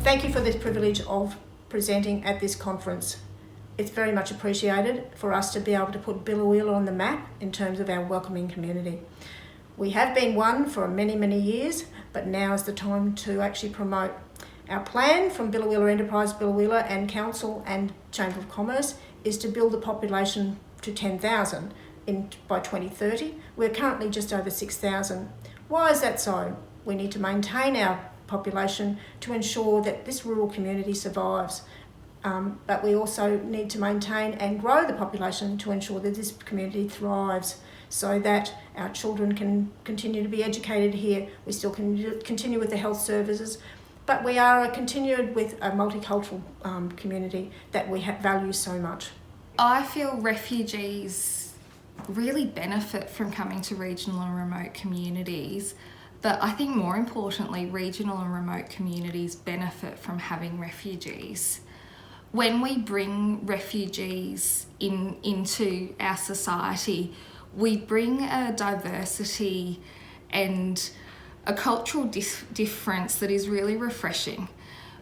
Thank you for this privilege of presenting at this conference. It's very much appreciated for us to be able to put Biloela on the map in terms of our welcoming community. We have been one for many, many years, but now is the time to actually promote. Our plan from Biloela Enterprise, Biloela and Council and Chamber of Commerce is to build the population to 10,000 by 2030. We're currently just over 6,000. Why is that so? We need to maintain our population to ensure that this rural community survives. But we also need to maintain and grow the population to ensure that this community thrives so that our children can continue to be educated here. We still can continue with the health services, but we are continued with a multicultural community that we value so much. I feel refugees really benefit from coming to regional and remote communities, but I think more importantly, regional and remote communities benefit from having refugees. When we bring refugees into our society, we bring a diversity and a cultural difference that is really refreshing.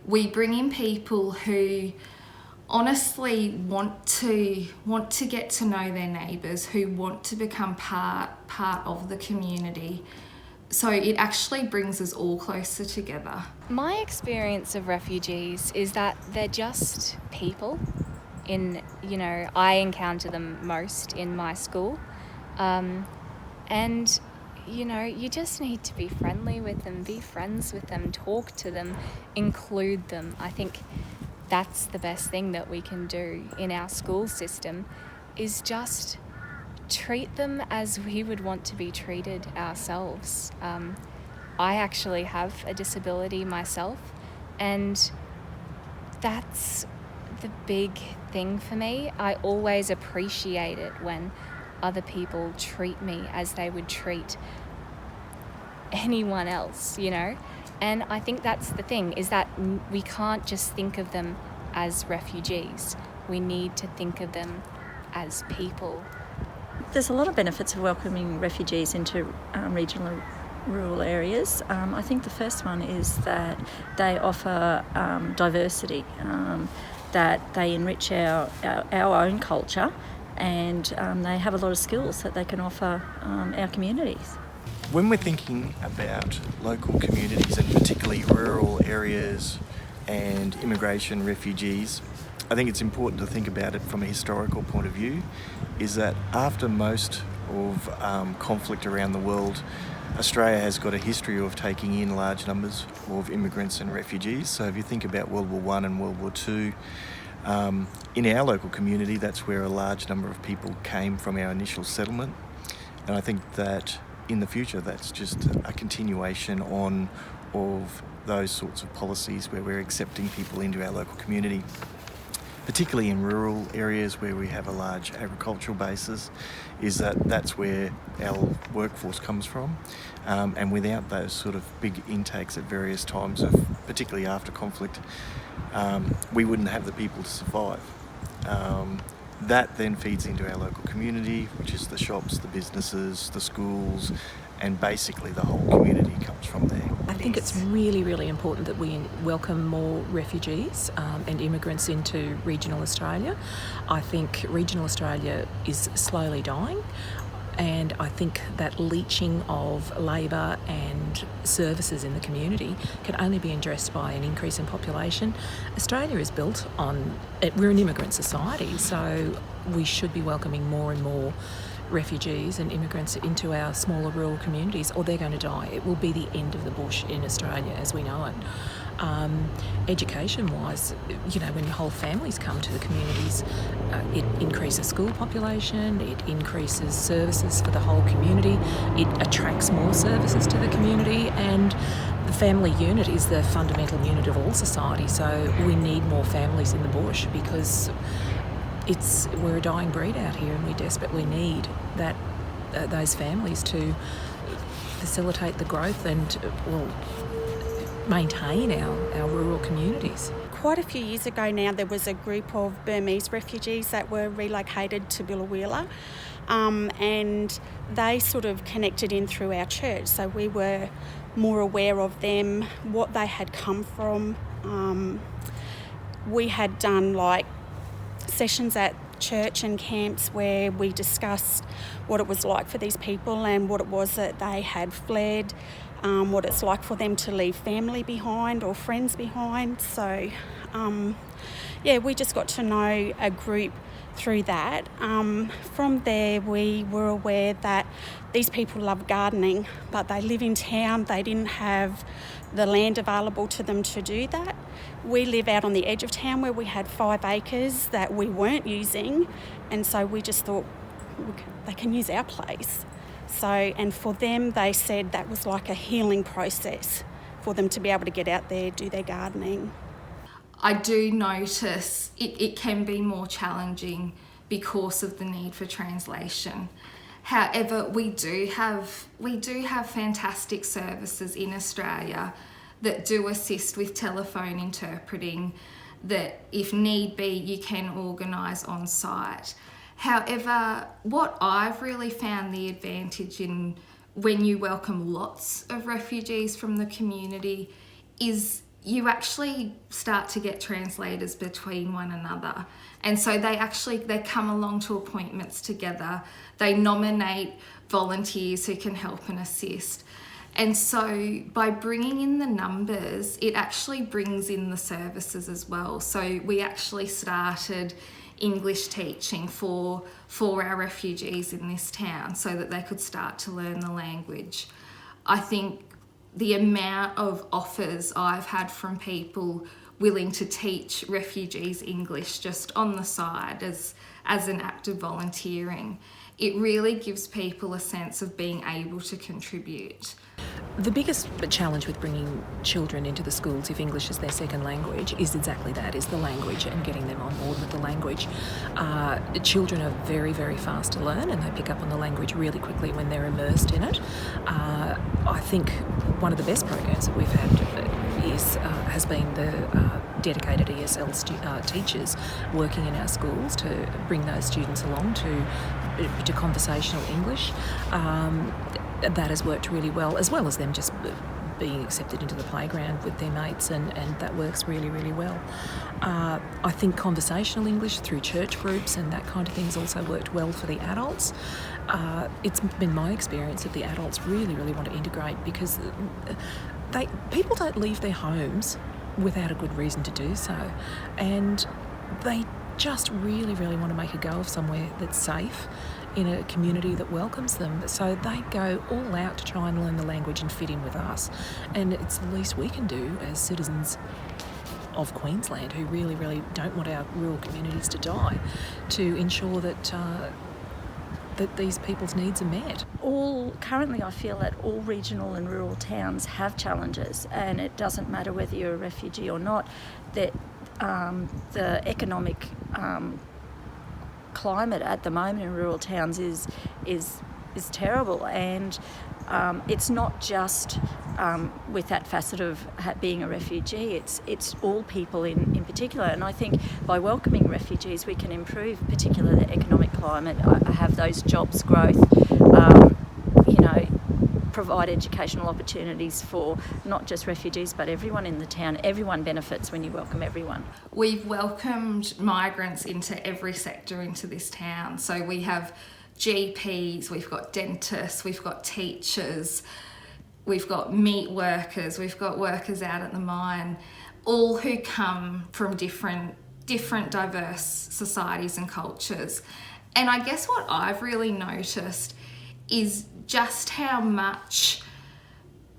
We bring in people who honestly want to get to know their neighbours, who want to become part of the community. So it actually brings us all closer together. My experience of refugees is that they're just people. I encounter them most in my school. And you just need to be friendly with them, be friends with them, talk to them, include them. I think that's the best thing that we can do in our school system, is just treat them as we would want to be treated ourselves. I actually have a disability myself, and that's the big thing for me. I always appreciate it when other people treat me as they would treat anyone else, And I think that's the thing, is that we can't just think of them as refugees. We need to think of them as people. There's a lot of benefits of welcoming refugees into regional and rural areas. I think the first one is that they offer diversity, that they enrich our own culture, and they have a lot of skills that they can offer our communities. When we're thinking about local communities, and particularly rural areas and immigration, refugees, I think it's important to think about it from a historical point of view, is that after most of conflict around the world, Australia has got a history of taking in large numbers of immigrants and refugees. So if you think about World War I and World War II, in our local community, that's where a large number of people came from our initial settlement. And I think that in the future, that's just a continuation of those sorts of policies where we're accepting people into our local community, particularly in rural areas where we have a large agricultural basis, is that's where our workforce comes from. And without those sort of big intakes at various times of, particularly after conflict, we wouldn't have the people to survive. That then feeds into our local community, which is the shops, the businesses, the schools, and basically the whole community comes from there. I think it's really, really important that we welcome more refugees and immigrants into regional Australia. I think regional Australia is slowly dying, and I think that leaching of labour and services in the community can only be addressed by an increase in population. Australia is built on, we're an immigrant society, so we should be welcoming more and more refugees and immigrants into our smaller rural communities, or they're going to die. It will be the end of the bush in Australia as we know it. Education-wise, when whole families come to the communities, it increases school population, it increases services for the whole community, it attracts more services to the community, and the family unit is the fundamental unit of all society, so we need more families in the bush because we're a dying breed out here, and we desperately need those families to facilitate the growth and maintain our rural communities. Quite a few years ago now, there was a group of Burmese refugees that were relocated to Biloela, and they sort of connected in through our church, so we were more aware of them, what they had come from, We had done like sessions at church and camps where we discussed what it was like for these people and what it was that they had fled, what it's like for them to leave family behind or friends behind. So, we just got to know a group through that. From there, we were aware that these people love gardening, but they live in town. They didn't have the land available to them to do that. We live out on the edge of town where we had 5 acres that we weren't using, and so we just thought they can use our place. So, and for them, they said that was like a healing process for them to be able to get out there, do their gardening. I do notice it can be more challenging because of the need for translation. However, we do have fantastic services in Australia that do assist with telephone interpreting, that if need be you can organise on site. However, what I've really found the advantage in when you welcome lots of refugees from the community is you actually start to get translators between one another. And so they come along to appointments together. They nominate volunteers who can help and assist. And so by bringing in the numbers, it actually brings in the services as well. So we actually started English teaching for our refugees in this town so that they could start to learn the language. I think the amount of offers I've had from people willing to teach refugees English just on the side as an act of volunteering, it really gives people a sense of being able to contribute. The biggest challenge with bringing children into the schools, if English is their second language, is exactly that, is the language and getting them on board with the language. Children are very, very fast to learn and they pick up on the language really quickly when they're immersed in it. I think one of the best programs that we've had has been the dedicated ESL teachers working in our schools to bring those students along to conversational English. That has worked really well as them just being accepted into the playground with their mates, and that works really, really well. I think conversational English through church groups and that kind of thing has also worked well for the adults. It's been my experience that the adults really, really want to integrate because people don't leave their homes without a good reason to do so, and they just really, really want to make a go of somewhere that's safe in a community that welcomes them. So they go all out to try and learn the language and fit in with us. And it's the least we can do as citizens of Queensland who really, really don't want our rural communities to die, to ensure that these people's needs are met. Currently I feel that all regional and rural towns have challenges, and it doesn't matter whether you're a refugee or not, that the economic climate at the moment in rural towns is terrible, and it's not just with that facet of being a refugee, it's all people in particular. And I think by welcoming refugees we can improve particularly the economic climate, have those jobs growth, provide educational opportunities for not just refugees but everyone in the town. Everyone benefits when you welcome everyone. We've welcomed migrants into every sector into this town. So we have GPs, we've got dentists, we've got teachers, we've got meat workers, we've got workers out at the mine, all who come from different diverse societies and cultures. And I guess what I've really noticed is just how much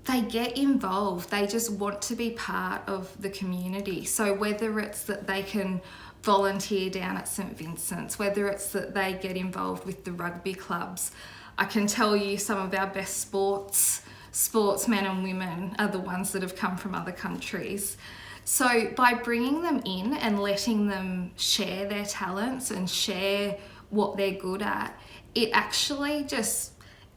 they get involved. They just want to be part of the community. So whether it's that they can volunteer down at St Vincent's, whether it's that they get involved with the rugby clubs, I can tell you some of our best sportsmen and women are the ones that have come from other countries. So by bringing them in and letting them share their talents and share what they're good at, it actually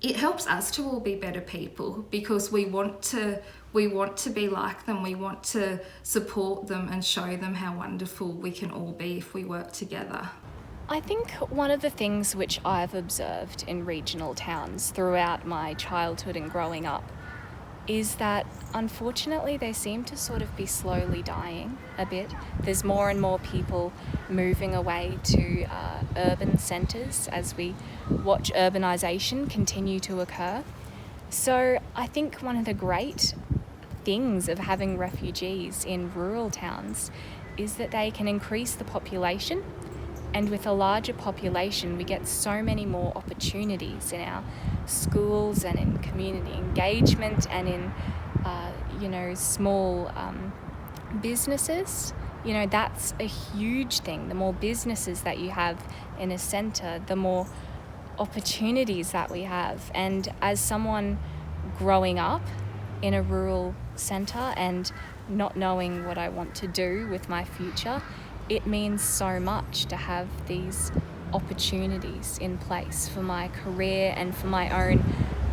it helps us to all be better people, because we want to be like them. We want to support them and show them how wonderful we can all be if we work together. I think one of the things which I've observed in regional towns throughout my childhood and growing up is that unfortunately they seem to sort of be slowly dying a bit. There's more and more people moving away to urban centres as we watch urbanisation continue to occur. So I think one of the great things of having refugees in rural towns is that they can increase the population, and with a larger population we get so many more opportunities in our schools and in community engagement and in small businesses. That's a huge thing. The more businesses that you have in a centre, the more opportunities that we have. And as someone growing up in a rural centre and not knowing what I want to do with my future, it means so much to have these opportunities in place for my career and for my own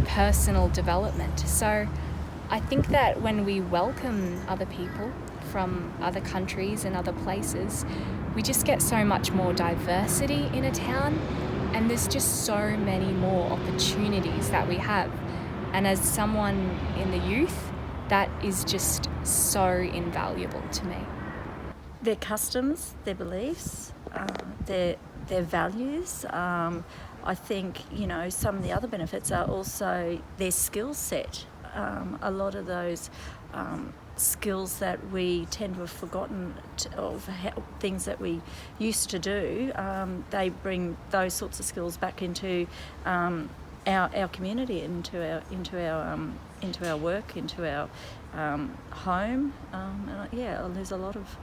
personal development. So I think that when we welcome other people from other countries and other places, we just get so much more diversity in a town, and there's just so many more opportunities that we have. And as someone in the youth, that is just so invaluable to me. Their customs, their beliefs, their values. I think, some of the other benefits are also their skill set. A lot of those skills that we tend to have forgotten of things that we used to do, they bring those sorts of skills back into our community, into our work, into our home, and there's a lot of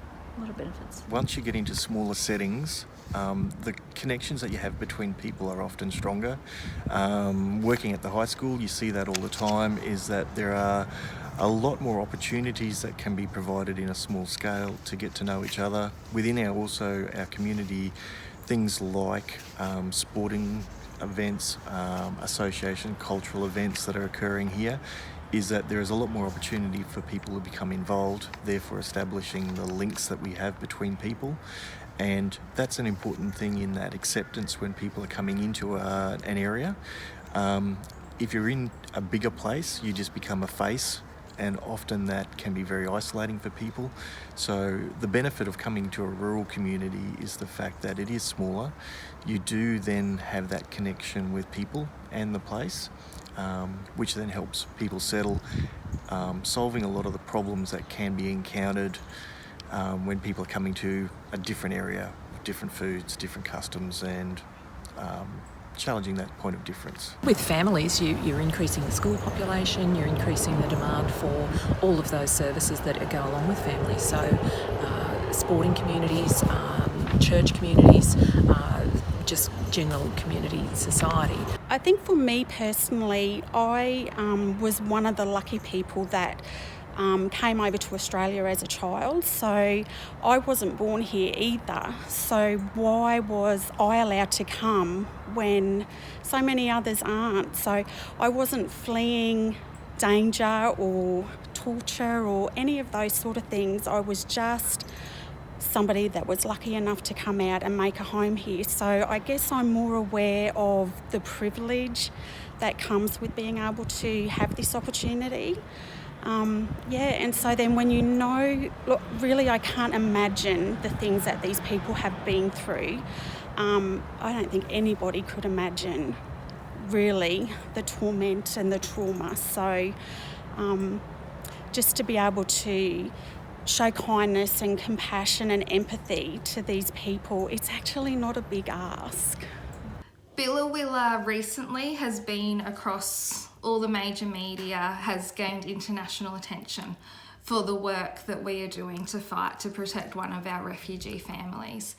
benefits. Once you get into smaller settings, the connections that you have between people are often stronger. Working at the high school, you see that all the time, is that there are a lot more opportunities that can be provided in a small scale to get to know each other. Within our community, things like sporting events, association, cultural events that are occurring here, is that there is a lot more opportunity for people to become involved, therefore establishing the links that we have between people. And that's an important thing in that acceptance when people are coming into an area. If you're in a bigger place, you just become a face, and often that can be very isolating for people. So the benefit of coming to a rural community is the fact that it is smaller. You do then have that connection with people and the place, which then helps people settle, solving a lot of the problems that can be encountered when people are coming to a different area, different foods, different customs, and challenging that point of difference. With families, you're increasing the school population, you're increasing the demand for all of those services that go along with families. So sporting communities, church communities, just general community society. I think for me personally, I was one of the lucky people that came over to Australia as a child, so I wasn't born here either. So why was I allowed to come when so many others aren't? So I wasn't fleeing danger or torture or any of those sort of things. I was just somebody that was lucky enough to come out and make a home here. So I guess I'm more aware of the privilege that comes with being able to have this opportunity. And so then when look, really I can't imagine the things that these people have been through. I don't think anybody could imagine really the torment and the trauma. So just to be able to show kindness and compassion and empathy to these people, it's actually not a big ask. Biloela recently has been across all the major media, has gained international attention for the work that we are doing to fight to protect one of our refugee families.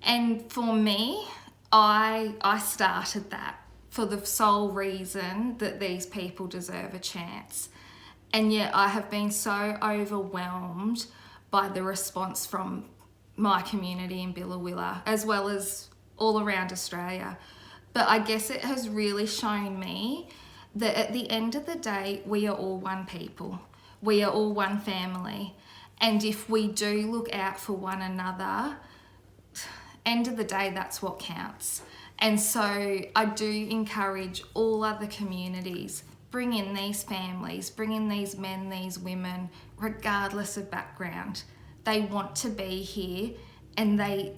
And for me, I started that for the sole reason that these people deserve a chance. And yet I have been so overwhelmed by the response from my community in Biloela, as well as all around Australia. But I guess it has really shown me that at the end of the day, we are all one people. We are all one family. And if we do look out for one another, end of the day, that's what counts. And so I do encourage all other communities, bring in these families, bring in these men, these women, regardless of background. They want to be here, and they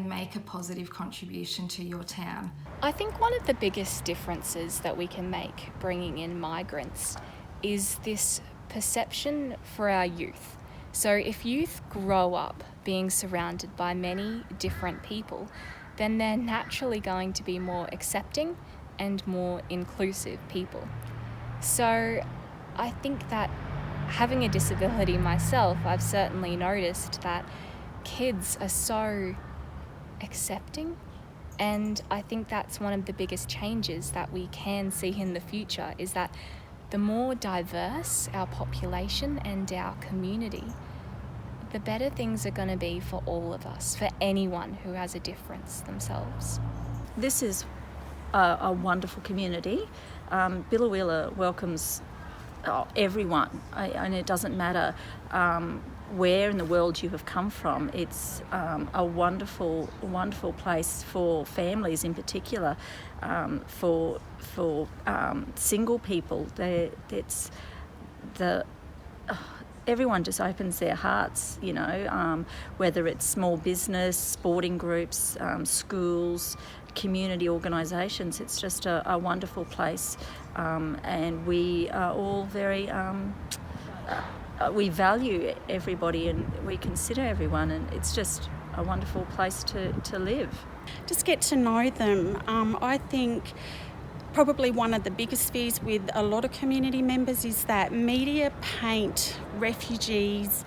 make a positive contribution to your town. I think one of the biggest differences that we can make bringing in migrants is this perception for our youth. So if youth grow up being surrounded by many different people, then they're naturally going to be more accepting and more inclusive people. So I think that having a disability myself, I've certainly noticed that kids are so accepting, and I think that's one of the biggest changes that we can see in the future, is that the more diverse our population and our community, the better things are going to be for all of us, for anyone who has a difference themselves. This is a wonderful community. Biloela welcomes everyone, and it doesn't matter where in the world you have come from. It's a wonderful, wonderful place for families in particular, for single people. Everyone just opens their hearts, you know, whether it's small business, sporting groups, schools, community organisations. It's just a wonderful place, and we are all very, we value everybody and we consider everyone, and it's just a wonderful place to live. Just get to know them. I think probably one of the biggest fears with a lot of community members is that media paint refugees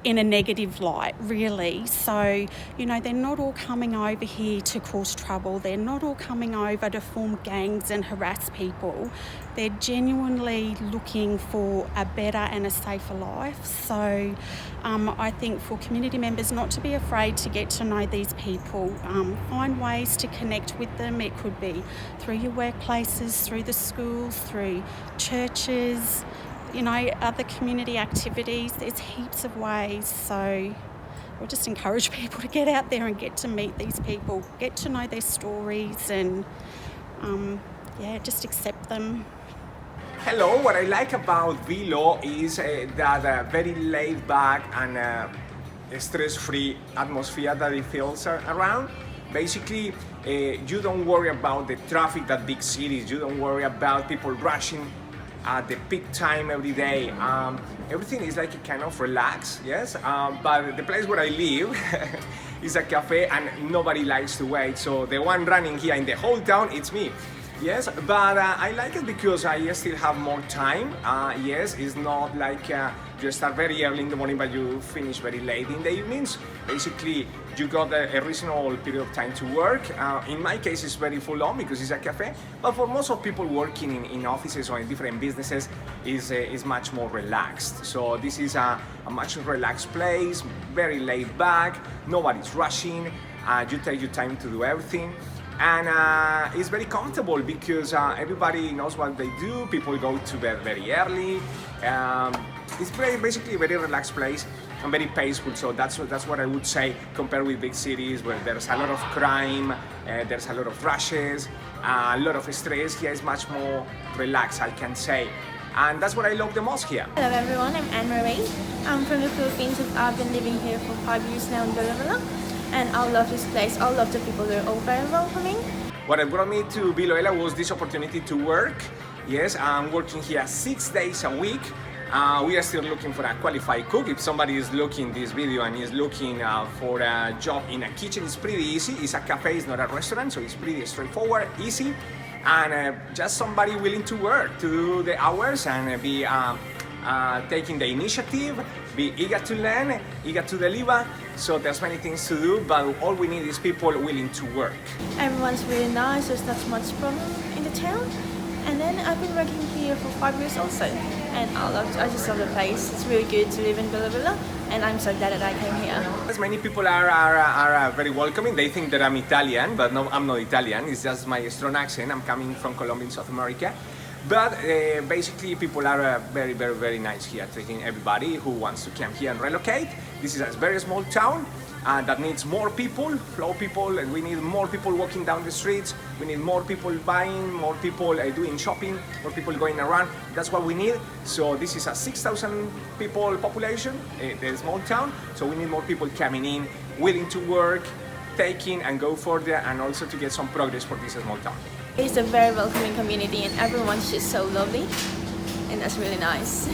in a negative light, really. So, you know, they're not all coming over here to cause trouble. They're not all coming over to form gangs and harass people. They're genuinely looking for a better and a safer life. So I think for community members not to be afraid to get to know these people, find ways to connect with them. It could be through your workplaces, through the schools, through churches, you know, other community activities. There's heaps of ways. So we'll just encourage people to get out there and get to meet these people, get to know their stories, and just accept them. Hello, what I like about Vilo is that very laid back and stress-free atmosphere that it feels around. Basically, you don't worry about the traffic that big cities, you don't worry about people rushing at the peak time every day. Everything is like a kind of relaxed, yes? But the place where I live is a cafe and nobody likes to wait. So the one running here in the whole town, it's me. Yes, but I like it because I still have more time. Yes, it's not like you start very early in the morning but you finish very late in the evenings. Basically, you got a reasonable period of time to work. In my case, it's very full on because it's a cafe. But for most of people working in offices or in different businesses, is much more relaxed. So this is a much relaxed place, very laid back. Nobody's rushing. You take your time to do everything. And it's very comfortable because everybody knows what they do. People go to bed very early. It's basically a very relaxed place and very peaceful. So that's what I would say compared with big cities where there's a lot of crime, there's a lot of rushes, a lot of stress. Here is much more relaxed, I can say. And that's what I love the most here. Hello everyone, I'm Anne-Marie. I'm from the Philippines and I've been living here for 5 years now in Biloela. And I love this place, I love the people, they're all very welcoming. What brought me to Biloela was this opportunity to work. Yes, I'm working here 6 days a week. We are still looking for a qualified cook. If somebody is looking this video and is looking for a job in a kitchen, it's pretty easy. It's a cafe, it's not a restaurant, so it's pretty straightforward, easy. And just somebody willing to work, to do the hours and be taking the initiative, be eager to learn, eager to deliver. So there's many things to do, but all we need is people willing to work. Everyone's really nice, there's not much problem in the town. And then I've been working here for 5 years also. And I just love the place. It's really good to live in Biloela, and I'm so glad that I came here. As many people are very welcoming. They think that I'm Italian, but no, I'm not Italian. It's just my strong accent. I'm coming from Colombia in South America. But basically people are very, very, very nice here, treating everybody who wants to come here and relocate. This is a very small town, that needs more people, flow people, and we need more people walking down the streets. We need more people buying, more people doing shopping, more people going around. That's what we need. So this is a 6,000 people population, a small town. So we need more people coming in, willing to work, taking and go further, and also to get some progress for this small town. It's a very welcoming community and everyone's just so lovely and that's really nice.